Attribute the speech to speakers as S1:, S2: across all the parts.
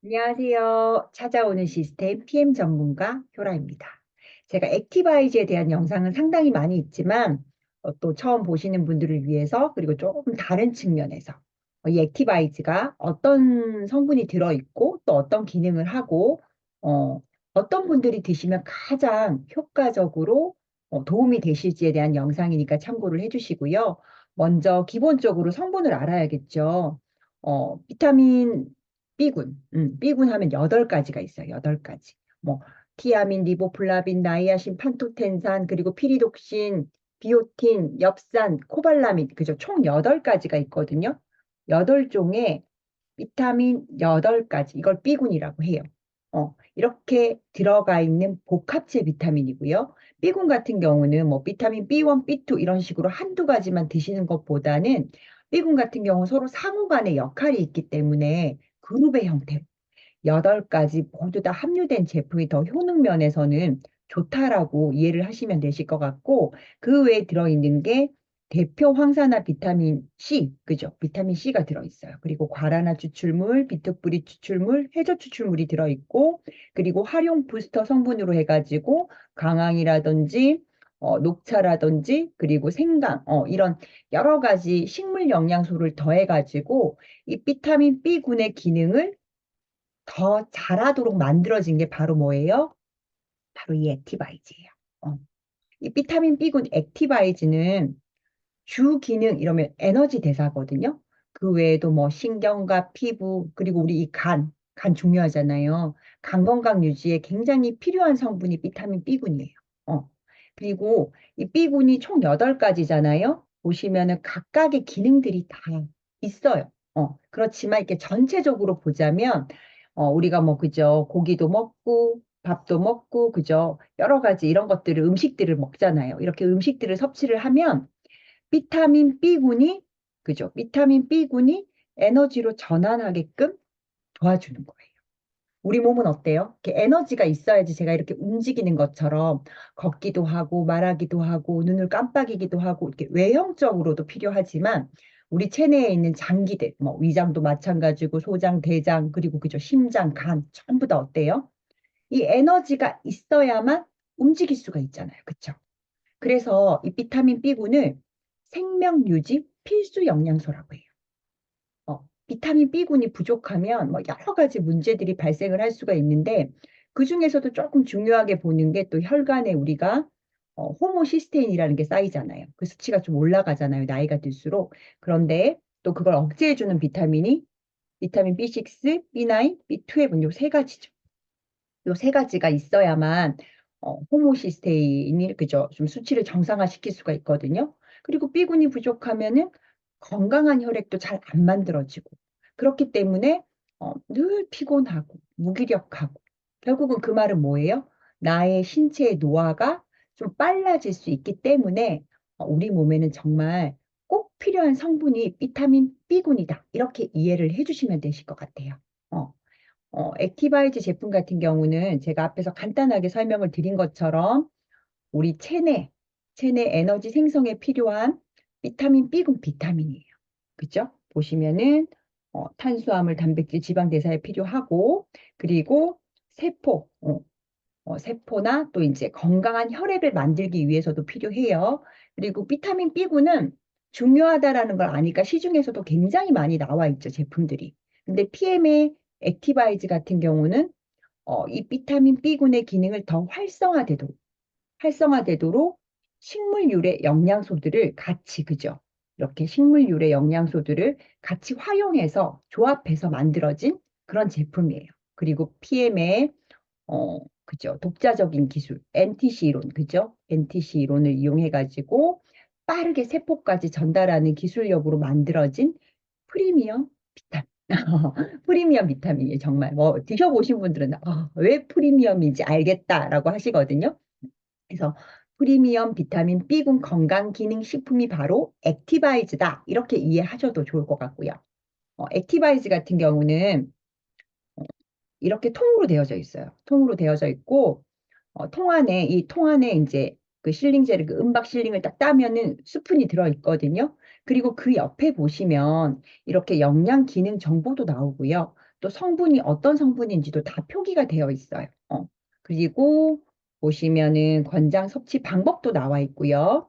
S1: 안녕하세요. 찾아오는 시스템 PM 전문가 효라입니다. 제가 액티바이즈에 대한 영상은 상당히 많이 있지만 또 처음 보시는 분들을 위해서 그리고 조금 다른 측면에서 이 액티바이즈가 어떤 성분이 들어있고 또 어떤 기능을 하고 어, 어떤 분들이 드시면 가장 효과적으로 도움이 되실지에 대한 영상이니까 참고를 해주시고요. 먼저 기본적으로 성분을 알아야겠죠. 비타민 B군. B군 하면 8가지가 있어요. 8가지. 뭐 티아민, 리보플라빈, 나이아신, 판토텐산, 그리고 피리독신, 비오틴, 엽산, 코발라민. 그죠? 총 8가지가 있거든요. 8종의 비타민 8가지. 이걸 B군이라고 해요. 이렇게 들어가 있는 복합체 비타민이고요. B군 같은 경우는 뭐 비타민 B1, B2 이런 식으로 한두 가지만 드시는 것보다는 B군 같은 경우 서로 상호 간의 역할이 있기 때문에 그룹의 형태로 8가지 모두 다 함유된 제품이 더 효능 면에서는 좋다라고 이해를 하시면 되실 것 같고, 그 외에 들어있는 게 대표 황산화 비타민 C, 그죠? 비타민 C가 들어있어요. 그리고 과란화 추출물, 비트뿌리 추출물, 해저 추출물이 들어있고, 그리고 활용 부스터 성분으로 해가지고 강황이라든지 녹차라든지 그리고 생강 이런 여러 가지 식물 영양소를 더해가지고 이 비타민 B군의 기능을 더 잘하도록 만들어진 게 바로 뭐예요? 바로 이 액티바이즈예요. 어. 이 비타민 B군 액티바이즈는 주 기능 이러면 에너지 대사거든요. 그 외에도 뭐 신경과 피부 그리고 우리 이 간 중요하잖아요. 간 건강 유지에 굉장히 필요한 성분이 비타민 B군이에요. 어. 그리고 이 B군이 총 8가지잖아요. 보시면은 각각의 기능들이 다 있어요. 그렇지만 이렇게 전체적으로 보자면 우리가 뭐 그죠? 고기도 먹고 밥도 먹고 그죠? 여러 가지 이런 것들을 음식들을 먹잖아요. 이렇게 음식들을 섭취를 하면 비타민 B군이 그죠? 비타민 B군이 에너지로 전환하게끔 도와주는 거예요. 우리 몸은 어때요? 이렇게 에너지가 있어야지 제가 이렇게 움직이는 것처럼 걷기도 하고 말하기도 하고 눈을 깜빡이기도 하고 이렇게 외형적으로도 필요하지만 우리 체내에 있는 장기들, 뭐 위장도 마찬가지고 소장, 대장, 그리고 그죠? 심장, 간 전부 다 어때요? 이 에너지가 있어야만 움직일 수가 있잖아요. 그쵸? 그래서 이 비타민 B군을 생명 유지 필수 영양소라고 해요. 비타민 B군이 부족하면 뭐 여러 가지 문제들이 발생을 할 수가 있는데 그 중에서도 조금 중요하게 보는 게 또 혈관에 우리가 호모시스테인이라는 게 쌓이잖아요. 그 수치가 좀 올라가잖아요. 나이가 들수록. 그런데 또 그걸 억제해주는 비타민이 비타민 B6, B9, B12 요 세 가지죠. 요 세 가지가 있어야만 호모시스테인이 그죠? 좀 수치를 정상화시킬 수가 있거든요. 그리고 B군이 부족하면은 건강한 혈액도 잘 안 만들어지고 그렇기 때문에 늘 피곤하고 무기력하고 결국은 그 말은 뭐예요? 나의 신체의 노화가 좀 빨라질 수 있기 때문에 우리 몸에는 정말 꼭 필요한 성분이 비타민 B군이다. 이렇게 이해를 해주시면 되실 것 같아요. 어. 액티바이즈 제품 같은 경우는 제가 앞에서 간단하게 설명을 드린 것처럼 우리 체내 에너지 생성에 필요한 비타민 B군 비타민이에요. 그죠? 보시면은 탄수화물, 단백질, 지방 대사에 필요하고 그리고 세포, 세포나 또 이제 건강한 혈액을 만들기 위해서도 필요해요. 그리고 비타민 B군은 중요하다라는 걸 아니까 시중에서도 굉장히 많이 나와 있죠, 제품들이. 근데 PM의 액티바이즈 같은 경우는 이 비타민 B군의 기능을 더 활성화되도록 식물유래 영양소들을 같이, 그죠? 이렇게 식물유래 영양소들을 같이 활용해서 조합해서 만들어진 그런 제품이에요. 그리고 PM의 그죠? 독자적인 기술, NTC 이론, 그죠? NTC 이론을 이용해가지고 빠르게 세포까지 전달하는 기술력으로 만들어진 프리미엄 비타민. 프리미엄 비타민이에요, 정말. 뭐, 드셔보신 분들은, 왜 프리미엄인지 알겠다라고 하시거든요. 그래서 프리미엄 비타민 B군 건강기능식품이 바로 액티바이즈다. 이렇게 이해하셔도 좋을 것 같고요. 액티바이즈 같은 경우는 이렇게 통으로 되어져 있어요. 통으로 되어져 있고, 통 안에 이제 그 실링제를, 그 은박 실링을 딱 따면은 스푼이 들어있거든요. 그리고 그 옆에 보시면 이렇게 영양 기능 정보도 나오고요. 또 성분이 어떤 성분인지도 다 표기가 되어 있어요. 그리고 보시면은 권장 섭취 방법도 나와 있고요.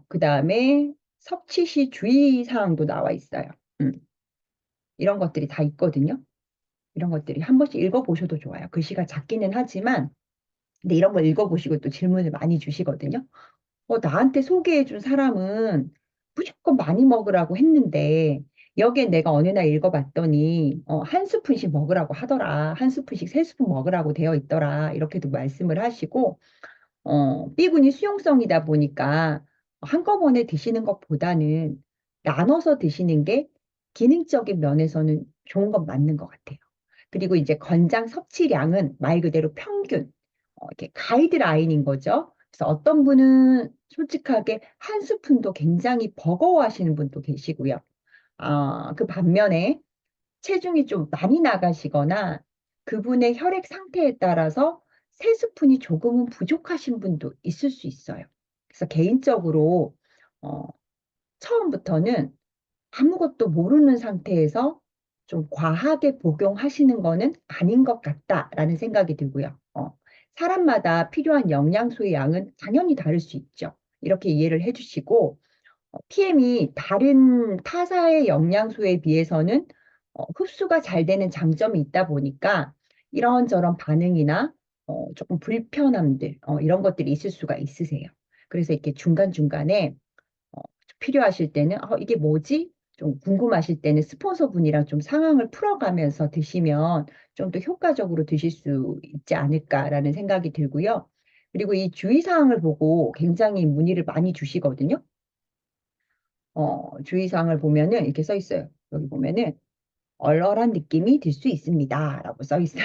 S1: 그다음에 섭취 시 주의 사항도 나와 있어요. 음, 이런 것들이 다 있거든요. 이런 것들이 한 번씩 읽어보셔도 좋아요. 글씨가 작기는 하지만, 근데 이런 거 읽어보시고 또 질문을 많이 주시거든요. 나한테 소개해준 사람은 무조건 많이 먹으라고 했는데, 여기에 내가 어느 날 읽어봤더니, 한 스푼씩 먹으라고 하더라. 한 스푼씩 세 스푼 먹으라고 되어 있더라. 이렇게도 말씀을 하시고, B군이 수용성이다 보니까 한꺼번에 드시는 것보다는 나눠서 드시는 게 기능적인 면에서는 좋은 건 맞는 것 같아요. 그리고 이제 권장 섭취량은 말 그대로 평균, 이렇게 가이드라인인 거죠. 그래서 어떤 분은 솔직하게 한 스푼도 굉장히 버거워하시는 분도 계시고요. 그 반면에 체중이 좀 많이 나가시거나 그분의 혈액 상태에 따라서 세 스푼이 조금은 부족하신 분도 있을 수 있어요. 그래서 개인적으로 어, 처음부터는 아무것도 모르는 상태에서 좀 과하게 복용하시는 거는 아닌 것 같다라는 생각이 들고요. 사람마다 필요한 영양소의 양은 당연히 다를 수 있죠. 이렇게 이해를 해주시고 PM이 다른 타사의 영양소에 비해서는 흡수가 잘 되는 장점이 있다 보니까 이런저런 반응이나 조금 불편함들 이런 것들이 있을 수가 있으세요. 그래서 이렇게 중간중간에 어, 필요하실 때는 이게 뭐지? 좀 궁금하실 때는 스폰서분이랑 좀 상황을 풀어가면서 드시면 좀 더 효과적으로 드실 수 있지 않을까라는 생각이 들고요. 그리고 이 주의사항을 보고 굉장히 문의를 많이 주시거든요. 주의사항을 보면은 이렇게 써 있어요. 여기 보면은 얼얼한 느낌이 들 수 있습니다. 라고 써 있어요.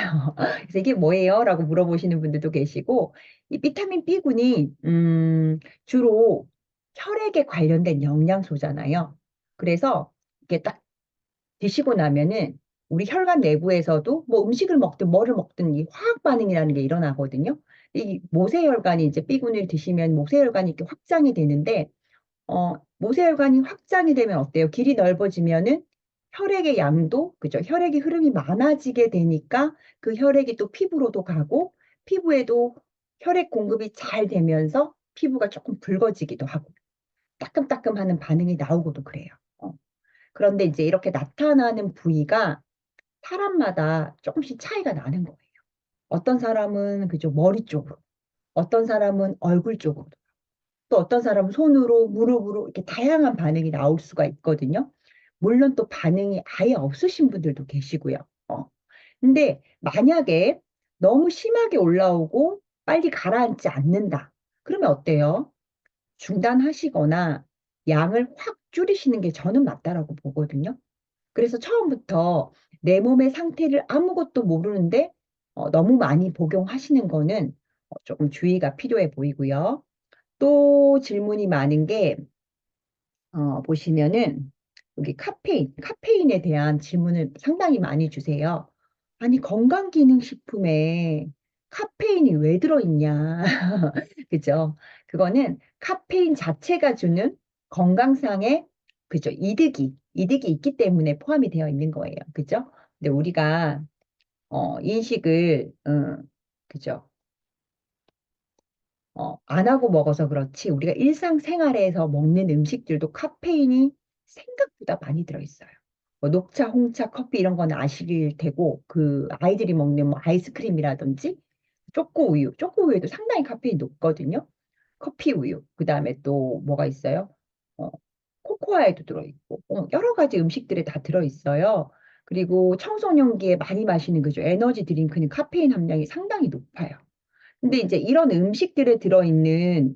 S1: 그래서 이게 뭐예요? 라고 물어보시는 분들도 계시고, 이 비타민 B군이, 주로 혈액에 관련된 영양소잖아요. 그래서 이게 딱 드시고 나면은 우리 혈관 내부에서도 뭐 음식을 먹든 뭐를 먹든 이 화학 반응이라는 게 일어나거든요. 이 모세혈관이 이제 B군을 드시면 모세혈관이 이렇게 확장이 되는데, 모세혈관이 확장이 되면 어때요? 길이 넓어지면은 혈액의 양도, 그죠? 혈액의 흐름이 많아지게 되니까 그 혈액이 또 피부로도 가고 피부에도 혈액 공급이 잘 되면서 피부가 조금 붉어지기도 하고 따끔따끔하는 반응이 나오고도 그래요. 어. 그런데 이제 이렇게 나타나는 부위가 사람마다 조금씩 차이가 나는 거예요. 어떤 사람은 그죠? 머리 쪽으로, 어떤 사람은 얼굴 쪽으로, 또 어떤 사람은 손으로, 무릎으로 이렇게 다양한 반응이 나올 수가 있거든요. 물론 또 반응이 아예 없으신 분들도 계시고요. 근데 만약에 너무 심하게 올라오고 빨리 가라앉지 않는다. 그러면 어때요? 중단하시거나 양을 확 줄이시는 게 저는 맞다라고 보거든요. 그래서 처음부터 내 몸의 상태를 아무것도 모르는데 너무 많이 복용하시는 거는 조금 주의가 필요해 보이고요. 또 질문이 많은 게, 보시면은, 여기 카페인에 대한 질문을 상당히 많이 주세요. 아니, 건강기능식품에 카페인이 왜 들어있냐. 그죠? 그거는 카페인 자체가 주는 건강상의, 그죠? 이득이 있기 때문에 포함이 되어 있는 거예요. 그죠? 근데 우리가, 인식을, 그죠? 안 하고 먹어서 그렇지 우리가 일상생활에서 먹는 음식들도 카페인이 생각보다 많이 들어있어요. 뭐 녹차, 홍차, 커피 이런 거는 아실 테고 그 아이들이 먹는 뭐 아이스크림이라든지 초코우유에도 상당히 카페인 높거든요. 커피 우유, 그 다음에 또 뭐가 있어요? 어, 코코아에도 들어있고 여러 가지 음식들에 다 들어있어요. 그리고 청소년기에 많이 마시는 그죠 에너지 드링크는 카페인 함량이 상당히 높아요. 근데 이제 이런 음식들에 들어있는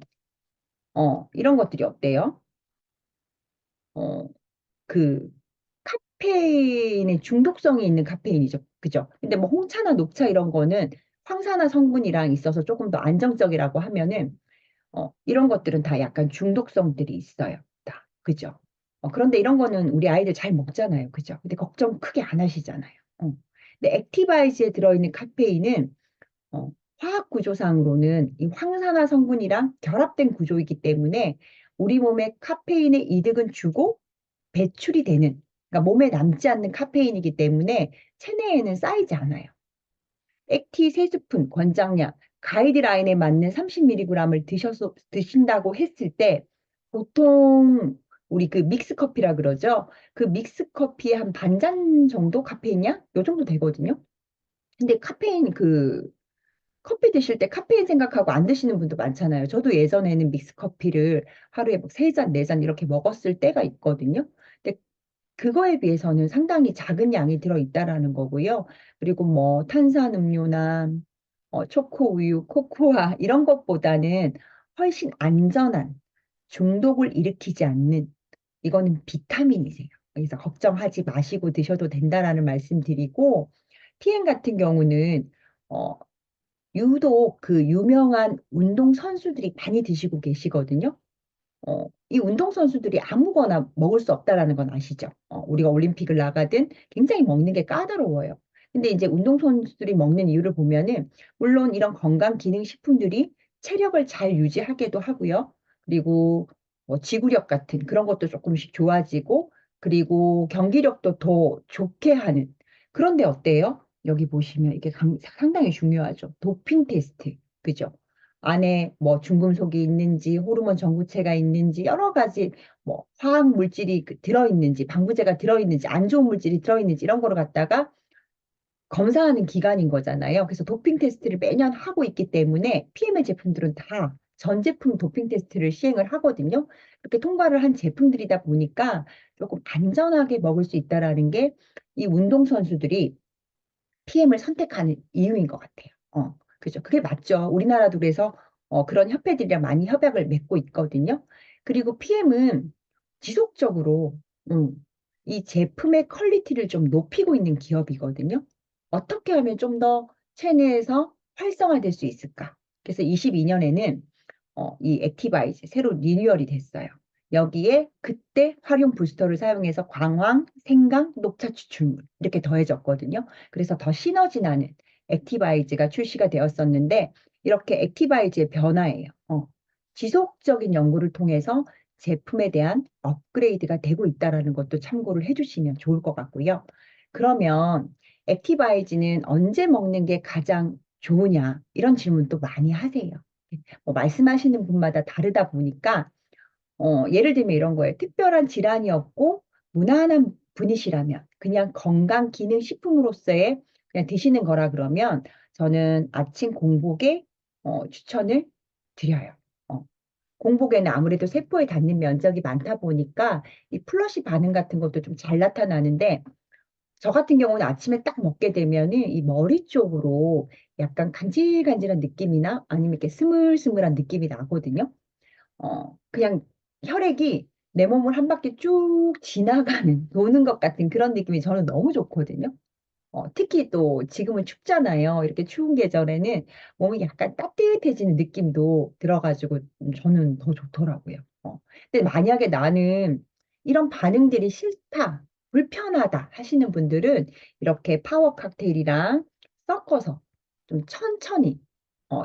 S1: 이런 것들이 어때요? 어, 그 카페인의 중독성이 있는 카페인이죠. 그죠? 근데 뭐 홍차나 녹차 이런 거는 황산화 성분이랑 있어서 조금 더 안정적이라고 하면은 이런 것들은 다 약간 중독성들이 있어요. 다. 그죠? 그런데 이런 거는 우리 아이들 잘 먹잖아요. 그죠? 근데 걱정 크게 안 하시잖아요. 근데 액티바이즈에 들어있는 카페인은 화학 구조상으로는 이 황산화 성분이랑 결합된 구조이기 때문에 우리 몸에 카페인의 이득은 주고 배출이 되는 그러니까 몸에 남지 않는 카페인이기 때문에 체내에는 쌓이지 않아요. 액티 3스푼 권장량 가이드라인에 맞는 30mg을 드신다고 했을 때 보통 우리 그 믹스 커피라 그러죠. 그 믹스 커피에 한 반 잔 정도 카페인이야? 요 정도 되거든요. 근데 카페인 커피 드실 때 카페인 생각하고 안 드시는 분도 많잖아요. 저도 예전에는 믹스 커피를 하루에 뭐 3잔, 4잔 이렇게 먹었을 때가 있거든요. 근데 그거에 비해서는 상당히 작은 양이 들어있다라는 거고요. 그리고 뭐 탄산음료나 초코 우유, 코코아 이런 것보다는 훨씬 안전한 중독을 일으키지 않는 이거는 비타민이세요. 그래서 걱정하지 마시고 드셔도 된다라는 말씀 드리고 TN 같은 경우는 어, 유독 그 유명한 운동 선수들이 많이 드시고 계시거든요. 이 운동선수들이 아무거나 먹을 수 없다라는 건 아시죠? 우리가 올림픽을 나가든 굉장히 먹는 게 까다로워요. 근데 이제 운동선수들이 먹는 이유를 보면은, 물론 이런 건강기능식품들이 체력을 잘 유지하게도 하고요. 그리고 뭐 지구력 같은 그런 것도 조금씩 좋아지고, 그리고 경기력도 더 좋게 하는. 그런데 어때요? 여기 보시면 이게 상당히 중요하죠. 도핑 테스트. 그죠? 안에 뭐 중금속이 있는지 호르몬 전구체가 있는지 여러 가지 뭐 화학 물질이 들어있는지 방부제가 들어있는지 안 좋은 물질이 들어있는지 이런 거를 갖다가 검사하는 기관인 거잖아요. 그래서 도핑 테스트를 매년 하고 있기 때문에 PM의 제품들은 다 전 제품 도핑 테스트를 시행을 하거든요. 그렇게 통과를 한 제품들이다 보니까 조금 안전하게 먹을 수 있다라는 게 이 운동선수들이 PM을 선택하는 이유인 것 같아요. 그죠. 그게 맞죠. 우리나라도 그래서 그런 협회들이랑 많이 협약을 맺고 있거든요. 그리고 PM은 지속적으로 이 제품의 퀄리티를 좀 높이고 있는 기업이거든요. 어떻게 하면 좀 더 체내에서 활성화될 수 있을까? 그래서 22년에는 이 액티바이즈 새로 리뉴얼이 됐어요. 여기에 그때 활용 부스터를 사용해서 광황, 생강, 녹차 추출물 이렇게 더해졌거든요. 그래서 더 시너지 나는 액티바이즈가 출시가 되었었는데 이렇게 액티바이즈의 변화예요. 지속적인 연구를 통해서 제품에 대한 업그레이드가 되고 있다는 것도 참고를 해주시면 좋을 것 같고요. 그러면 액티바이즈는 언제 먹는 게 가장 좋으냐 이런 질문도 많이 하세요. 뭐 말씀하시는 분마다 다르다 보니까 예를 들면 이런 거예요. 특별한 질환이 없고 무난한 분이시라면 그냥 건강 기능 식품으로서의 그냥 드시는 거라 그러면 저는 아침 공복에 추천을 드려요. 어, 공복에는 아무래도 세포에 닿는 면적이 많다 보니까 이 플러시 반응 같은 것도 좀 잘 나타나는데 저 같은 경우는 아침에 딱 먹게 되면은 이 머리 쪽으로 약간 간질간질한 느낌이나 아니면 이렇게 스물스물한 느낌이 나거든요. 그냥 혈액이 내 몸을 한 바퀴 쭉 지나가는, 도는 것 같은 그런 느낌이 저는 너무 좋거든요. 특히 또 지금은 춥잖아요. 이렇게 추운 계절에는 몸이 약간 따뜻해지는 느낌도 들어가지고 저는 더 좋더라고요. 근데 만약에 나는 이런 반응들이 싫다, 불편하다 하시는 분들은 이렇게 파워 칵테일이랑 섞어서 좀 천천히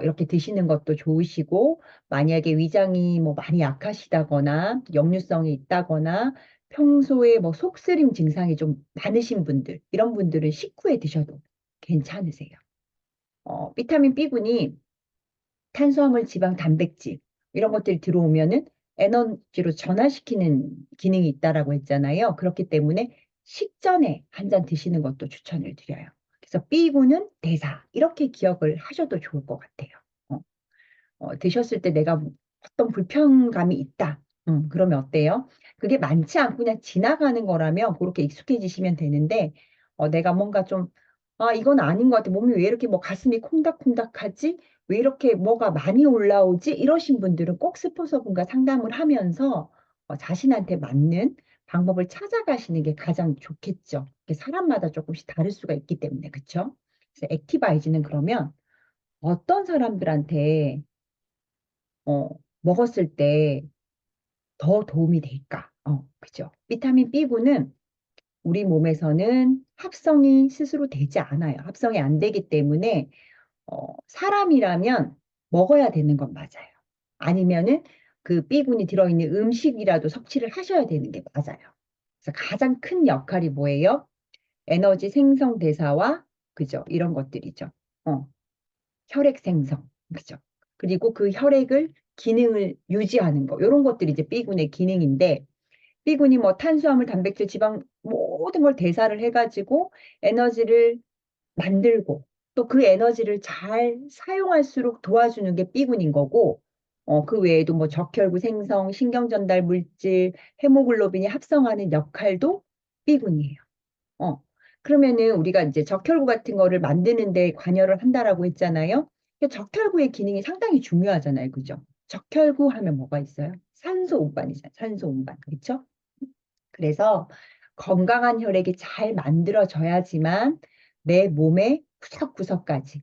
S1: 이렇게 드시는 것도 좋으시고 만약에 위장이 뭐 많이 약하시다거나 역류성이 있다거나 평소에 뭐 속쓰림 증상이 좀 많으신 분들, 이런 분들은 식후에 드셔도 괜찮으세요. 비타민 B군이 탄수화물, 지방, 단백질 이런 것들이 들어오면은 에너지로 전환시키는 기능이 있다라고 했잖아요. 그렇기 때문에 식전에 한 잔 드시는 것도 추천을 드려요. 그래서 B군은 대사 이렇게 기억을 하셔도 좋을 것 같아요. 어, 드셨을 때 내가 어떤 불편감이 있다. 그러면 어때요? 그게 많지 않고 그냥 지나가는 거라면 그렇게 익숙해지시면 되는데, 내가 뭔가 좀, 아, 이건 아닌 것 같아. 몸이 왜 이렇게 뭐 가슴이 콩닥콩닥하지? 왜 이렇게 뭐가 많이 올라오지? 이러신 분들은 꼭 스포서분과 상담을 하면서 자신한테 맞는 방법을 찾아가시는 게 가장 좋겠죠. 이게 사람마다 조금씩 다를 수가 있기 때문에, 그쵸? 그래서 액티바이즈는 그러면 어떤 사람들한테 어, 먹었을 때 더 도움이 될까? 그죠. 비타민 B군은 우리 몸에서는 합성이 스스로 되지 않아요. 합성이 안 되기 때문에 사람이라면 먹어야 되는 건 맞아요. 아니면은 그 B군이 들어있는 음식이라도 섭취를 하셔야 되는 게 맞아요. 그래서 가장 큰 역할이 뭐예요? 에너지 생성 대사와 그죠? 이런 것들이죠. 어, 혈액 생성, 그죠? 그리고 그 혈액을 기능을 유지하는 거, 이런 것들이 이제 B군의 기능인데, B군이 뭐 탄수화물, 단백질, 지방 모든 걸 대사를 해가지고 에너지를 만들고 또 그 에너지를 잘 사용할수록 도와주는 게 B군인 거고, 그 외에도 뭐 적혈구 생성, 신경 전달 물질, 헤모글로빈이 합성하는 역할도 B군이에요. 어. 그러면은 우리가 이제 적혈구 같은 거를 만드는 데 관여를 한다라고 했잖아요. 적혈구의 기능이 상당히 중요하잖아요. 그죠? 적혈구 하면 뭐가 있어요? 산소 운반이잖아요. 산소 운반. 그렇죠? 그래서 건강한 혈액이 잘 만들어져야지만 내 몸의 구석구석까지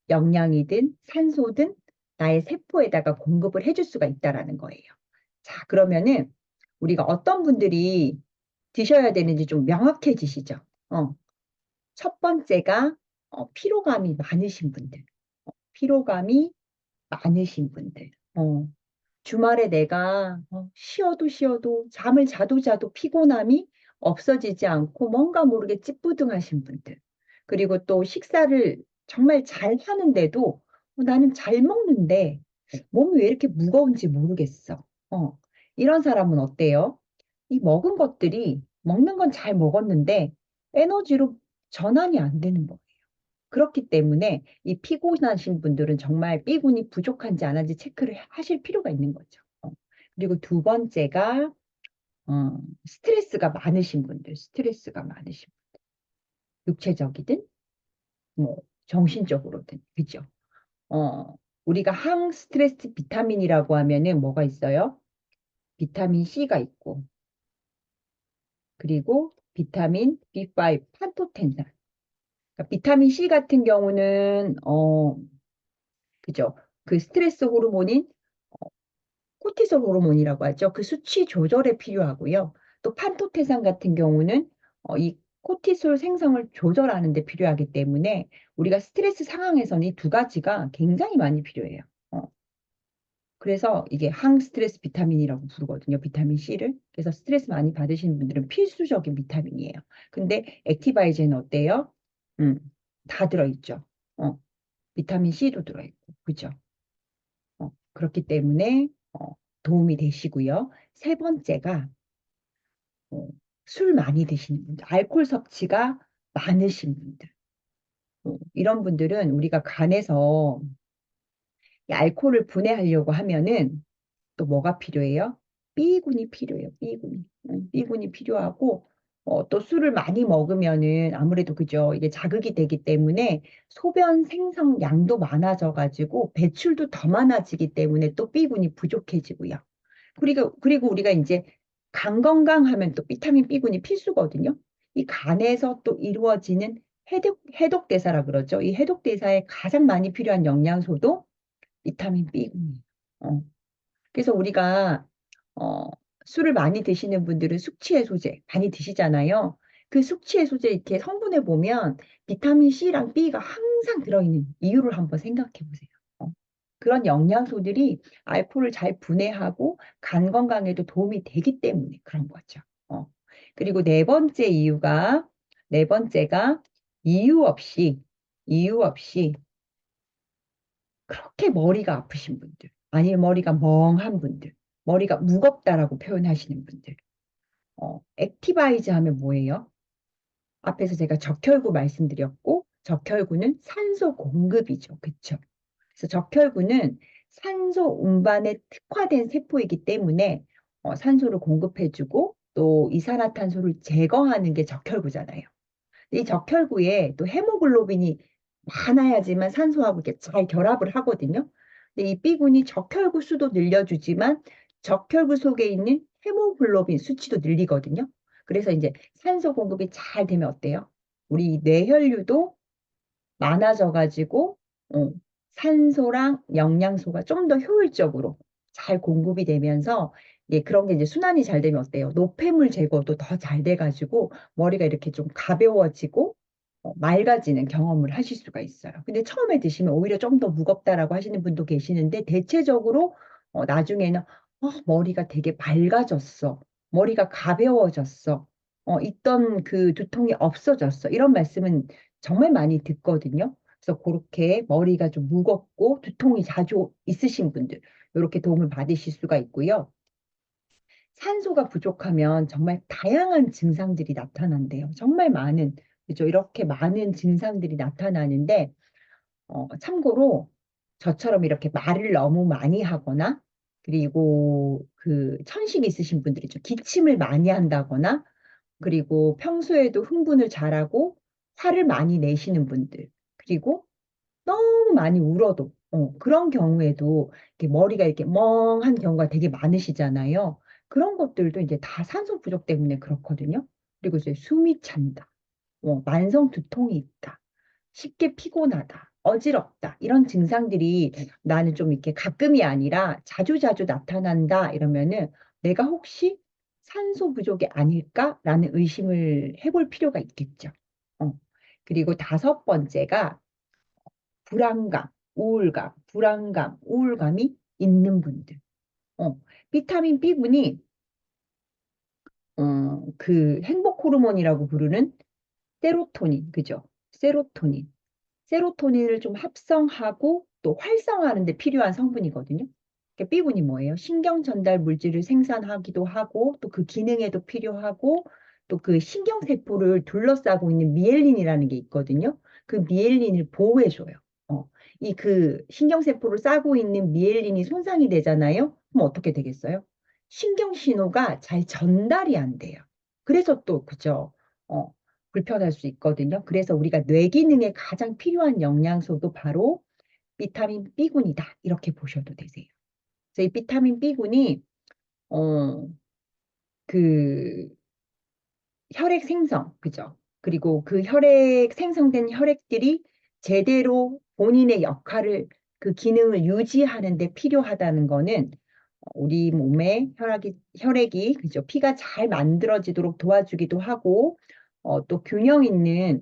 S1: 영양이든 산소든 나의 세포에다가 공급을 해줄 수가 있다라는 거예요. 자, 그러면은 우리가 어떤 분들이 드셔야 되는지 좀 명확해지시죠? 어, 첫 번째가 피로감이 많으신 분들, 피로감이 많으신 분들. 주말에 내가 쉬어도 쉬어도 잠을 자도 피곤함이 없어지지 않고 뭔가 모르게 찌뿌둥하신 분들. 그리고 또 식사를 정말 잘 하는데도 나는 잘 먹는데 몸이 왜 이렇게 무거운지 모르겠어. 이런 사람은 어때요? 이 먹은 것들이 먹는 건 잘 먹었는데 에너지로 전환이 안 되는 거예요. 그렇기 때문에 이 피곤하신 분들은 정말 B군이 부족한지 안 한지 체크를 하실 필요가 있는 거죠. 그리고 두 번째가 스트레스가 많으신 분들, 스트레스가 많으신 분들, 육체적이든 뭐 정신적으로든 그죠? 우리가 항스트레스 비타민이라고 하면은 뭐가 있어요? 비타민 C가 있고 그리고 비타민 B5, 판토텐산. 그러니까 비타민 C 같은 경우는 그죠? 그 스트레스 호르몬인 코티솔 호르몬이라고 하죠. 그 수치 조절에 필요하고요. 또 판토테산 같은 경우는 이 코티솔 생성을 조절하는 데 필요하기 때문에 우리가 스트레스 상황에서는 이 두 가지가 굉장히 많이 필요해요. 어, 그래서 이게 항스트레스 비타민이라고 부르거든요. 비타민 C를. 그래서 스트레스 많이 받으시는 분들은 필수적인 비타민이에요. 근데 액티바이제는 어때요? 음, 다 들어있죠. 비타민 C도 들어있고, 그죠? 그렇기 때문에 도움이 되시고요. 세 번째가 어, 술 많이 드시는 분들, 알코올 섭취가 많으신 분들. 이런 분들은 우리가 간에서 이 알코올을 분해하려고 하면은 또 뭐가 필요해요? B군이 필요해요. B군이. B군이 필요하고 또 술을 많이 먹으면은 아무래도 그죠. 이게 자극이 되기 때문에 소변 생성량도 많아져 가지고 배출도 더 많아지기 때문에 또 B군이 부족해지고요. 그리고 우리가 이제 간 건강하면 또 비타민 B군이 필수거든요. 이 간에서 또 이루어지는 해독 대사라 그러죠. 이 해독 대사에 가장 많이 필요한 영양소도 비타민 B군이에요. 어. 그래서 우리가 어, 술을 많이 드시는 분들은 숙취해소제 많이 드시잖아요. 그 숙취해소제 이렇게 성분에 보면 비타민 C랑 B가 항상 들어있는 이유를 한번 생각해 보세요. 그런 영양소들이 알코올을 잘 분해하고 간 건강에도 도움이 되기 때문에 그런 거죠. 어. 그리고 네 번째가 이유 없이 이유 없이 그렇게 머리가 아프신 분들, 아니면 머리가 멍한 분들, 머리가 무겁다라고 표현하시는 분들. 액티바이즈 하면 뭐예요? 앞에서 제가 적혈구 말씀드렸고, 적혈구는 산소 공급이죠. 그쵸? 그래서 적혈구는 산소 운반에 특화된 세포이기 때문에 산소를 공급해주고 또 이산화탄소를 제거하는 게 적혈구잖아요. 이 적혈구에 또 헤모글로빈이 많아야지만 산소하고 이렇게 잘 결합을 하거든요. 근데 이 B군이 적혈구 수도 늘려주지만 적혈구 속에 있는 헤모글로빈 수치도 늘리거든요. 그래서 이제 산소 공급이 잘 되면 어때요? 우리 뇌혈류도 많아져가지고 산소랑 영양소가 좀 더 효율적으로 잘 공급이 되면서 예, 그런 게 이제 순환이 잘 되면 어때요? 노폐물 제거도 더 잘 돼가지고 머리가 이렇게 좀 가벼워지고 맑아지는 경험을 하실 수가 있어요. 근데 처음에 드시면 오히려 좀 더 무겁다라고 하시는 분도 계시는데 대체적으로 나중에는 머리가 되게 맑아졌어. 머리가 가벼워졌어. 있던 그 두통이 없어졌어. 이런 말씀은 정말 많이 듣거든요. 그래서 그렇게 머리가 좀 무겁고 두통이 자주 있으신 분들, 이렇게 도움을 받으실 수가 있고요. 산소가 부족하면 정말 다양한 증상들이 나타난대요. 정말 많은, 그죠? 이렇게 많은 증상들이 나타나는데, 참고로 저처럼 이렇게 말을 너무 많이 하거나, 그리고 그 천식 있으신 분들이 좀 기침을 많이 한다거나, 그리고 평소에도 흥분을 잘하고 화를 많이 내시는 분들, 그리고 너무 많이 울어도 그런 경우에도 이렇게 머리가 이렇게 멍한 경우가 되게 많으시잖아요. 그런 것들도 이제 다 산소 부족 때문에 그렇거든요. 그리고 이제 숨이 찬다, 만성 두통이 있다, 쉽게 피곤하다, 어지럽다 이런 증상들이 나는 좀 이렇게 가끔이 아니라 자주자주 나타난다 이러면은 내가 혹시 산소 부족이 아닐까라는 의심을 해볼 필요가 있겠죠. 어. 그리고 다섯 번째가 불안감, 우울감이 있는 분들. 어, 비타민 B군이 그 행복 호르몬이라고 부르는 세로토닌, 그죠? 세로토닌. 세로토닌을 좀 합성하고 또 활성화하는 데 필요한 성분이거든요. 그러니까 B군이 뭐예요? 신경 전달 물질을 생산하기도 하고 또 그 기능에도 필요하고 또 그 신경세포를 둘러싸고 있는 미엘린이라는 게 있거든요. 그 미엘린을 보호해줘요. 이 그 신경세포를 싸고 있는 미엘린이 손상이 되잖아요. 그럼 어떻게 되겠어요? 신경신호가 잘 전달이 안 돼요. 그래서 또 그죠? 어, 불편할 수 있거든요. 그래서 우리가 뇌 기능에 가장 필요한 영양소도 바로 비타민 B군이다. 이렇게 보셔도 되세요. 그래서 이 비타민 B군이 어, 그 혈액 생성, 그죠? 그리고 그 혈액 생성된 혈액들이 제대로 본인의 역할을 그 기능을 유지하는 데 필요하다는 거는 우리 몸에 혈액이 그죠? 피가 잘 만들어지도록 도와주기도 하고 또 균형 있는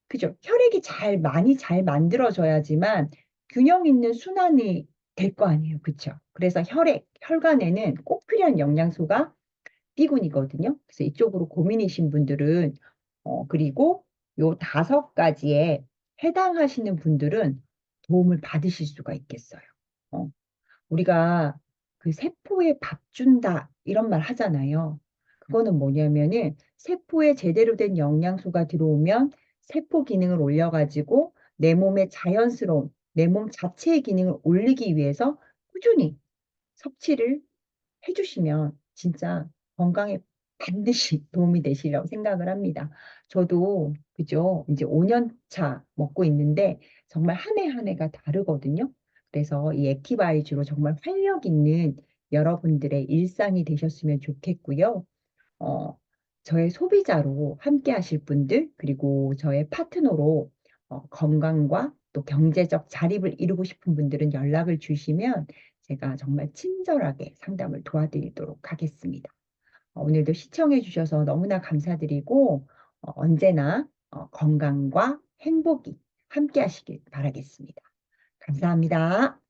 S1: 그죠? 혈액이 많이 잘 만들어져야지만 균형 있는 순환이 될 거 아니에요. 그쵸? 그래서 혈관에는 꼭 필요한 영양소가 B군이거든요. 그래서 이쪽으로 고민이신 분들은, 그리고 요 다섯 가지에 해당하시는 분들은 도움을 받으실 수가 있겠어요. 어, 우리가 그 세포에 밥 준다 이런 말 하잖아요. 그거는 뭐냐면은 세포에 제대로 된 영양소가 들어오면 세포 기능을 올려가지고 내 몸의 자연스러운 내 몸 자체의 기능을 올리기 위해서 꾸준히 섭취를 해주시면 진짜 건강에 반드시 도움이 되시리라고 생각을 합니다. 저도 그죠? 이제 5년 차 먹고 있는데 정말 한 해 한 해가 다르거든요. 그래서 이 액티바이주로 정말 활력 있는 여러분들의 일상이 되셨으면 좋겠고요. 어, 저의 소비자로 함께 하실 분들, 그리고 저의 파트너로 건강과 또 경제적 자립을 이루고 싶은 분들은 연락을 주시면 제가 정말 친절하게 상담을 도와드리도록 하겠습니다. 오늘도 시청해 주셔서 너무나 감사드리고 언제나 건강과 행복이 함께 하시길 바라겠습니다. 감사합니다.